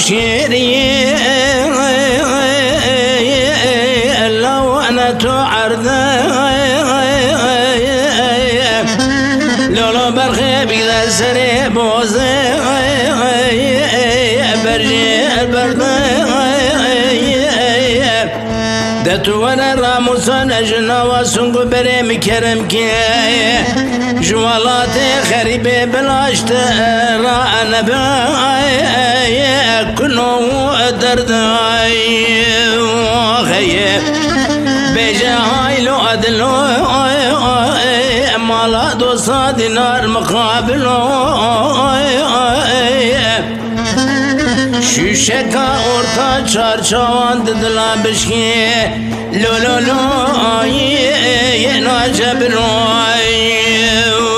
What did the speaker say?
بشيري لو أنا تعرض لولو برخي بيدا سري بوزي برجي البرد دتو وانا راموسان جنا واسنگو برم کرم کی جوالات خریبه بلاشت را نبای کنو درد خیه بجا هایلو عدلو مالا دوسا دینار مقابلو شوشکا orta çarçavan dıdıla bişki lo lo lo ye ye na cebroy